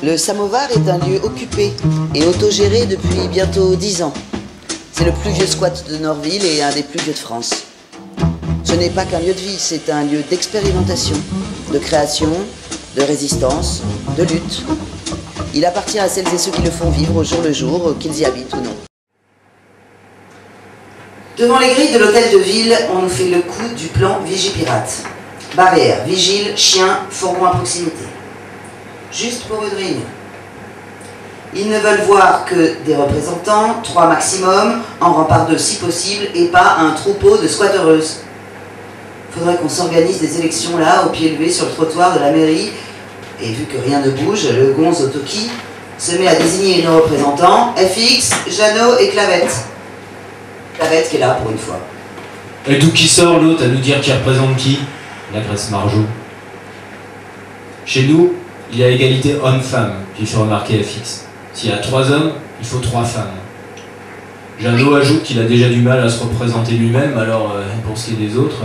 Le Samovar est un lieu occupé et autogéré depuis bientôt 10 ans. C'est le plus vieux squat de Norville et un des plus vieux de France. Ce n'est pas qu'un lieu de vie, c'est un lieu d'expérimentation, de création, de résistance, de lutte. Il appartient à celles et ceux qui le font vivre au jour le jour, qu'ils y habitent ou non. Devant les grilles de l'hôtel de ville, on nous fait le coup du plan Vigipirate. Barrière, vigile, chien, fourgon à proximité. Juste pour une réunion. Ils ne veulent voir que des représentants, 3 maximum, en rang par 2 si possible, et pas un troupeau de squatteuses. Faudrait qu'on s'organise des élections là, au pied levé sur le trottoir de la mairie, et vu que rien ne bouge, le gonze au Toki se met à désigner nos représentants, FX, Jeannot et Clavette. Clavette qui est là pour une fois. Et d'où qui sort l'autre à nous dire qui représente qui? La Grèce Margeau. Chez nous, il y a égalité homme-femme, j'ai fait remarquer FX. S'il y a 3 hommes, il faut 3 femmes. Jeannot ajoute qu'il a déjà du mal à se représenter lui-même, alors pour ce qui est des autres...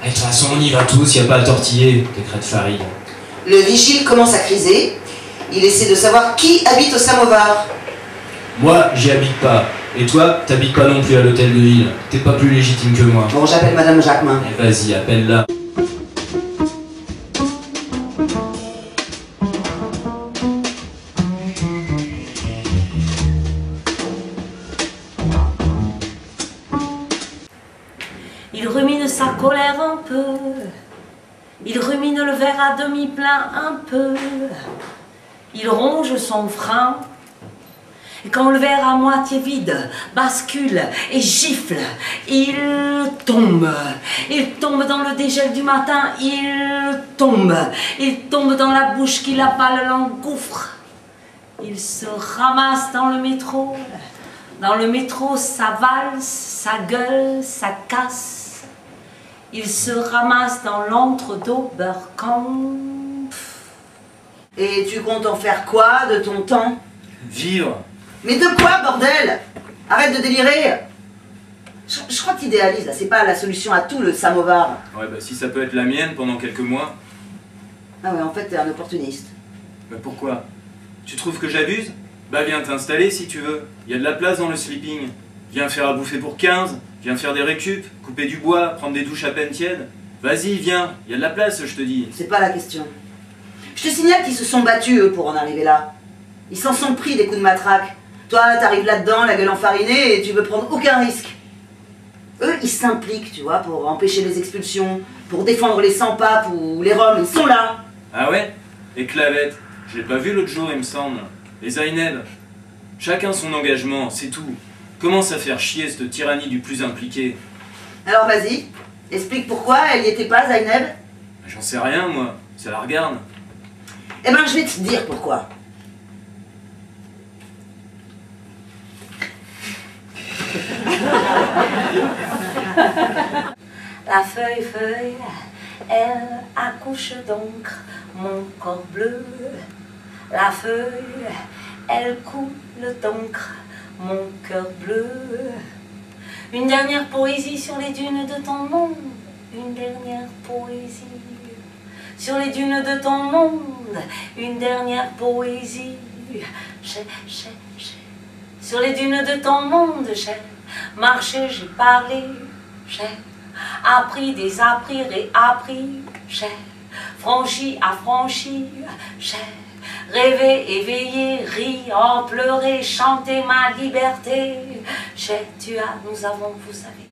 De toute façon, on y va tous, il n'y a pas à tortiller, décrète Farid. Le vigile commence à criser. Il essaie de savoir qui habite au Samovar. Moi, j'y habite pas. Et toi, t'habites pas non plus à l'hôtel de ville. T'es pas plus légitime que moi. Bon, j'appelle Madame Jacquemin. Eh, vas-y, appelle-la. Il rumine sa colère un peu, il rumine le verre à demi plein un peu, il ronge son frein, et quand le verre à moitié vide bascule et gifle, il tombe dans le dégel du matin, il tombe dans la bouche qui l'avale, l'engouffre, il se ramasse dans le métro. Dans le métro, ça valse, ça gueule, ça casse. Il se ramasse dans l'antre d'Oberkampf. Et tu comptes en faire quoi de ton temps? Vivre. Mais de quoi, bordel? Arrête de délirer. Je crois que t'idéalises, là. C'est pas la solution à tout, le Samovar. Ouais, bah si ça peut être la mienne pendant quelques mois. Ah ouais, en fait, t'es un opportuniste. Bah pourquoi? Tu trouves que j'abuse? Bah viens t'installer si tu veux. Il y a de la place dans le sleeping. Viens faire à bouffer pour 15, viens faire des récup, couper du bois, prendre des douches à peine tièdes. Vas-y, viens, il y a de la place, je te dis. C'est pas la question. Je te signale qu'ils se sont battus, eux, pour en arriver là. Ils s'en sont pris des coups de matraque. Toi, t'arrives là-dedans, la gueule enfarinée, et tu veux prendre aucun risque. Eux, ils s'impliquent, tu vois, pour empêcher les expulsions, pour défendre les sans-papes ou les Roms, ils sont là. Ah ouais? Et Clavette? Je l'ai pas vu l'autre jour, il me semble. Et Zaineb? Chacun son engagement, c'est tout. Commence à faire chier cette tyrannie du plus impliqué. Alors vas-y, explique pourquoi elle y était pas, Zaineb. J'en sais rien, moi. Ça la regarde. Eh ben, je vais te dire pourquoi. La feuille, elle accouche d'encre, mon corps bleu. La feuille, elle coule d'encre, mon cœur bleu. Une dernière poésie sur les dunes de ton monde. Une dernière poésie sur les dunes de ton monde. Une dernière poésie. Sur les dunes de ton monde, j'ai marché, j'ai parlé, j'ai appris, désappris, réappris, j'ai franchi, affranchi, j'ai rêvé, éveillé, ri, en pleuré, chanté ma liberté. J'ai, tu as, nous avons, vous savez.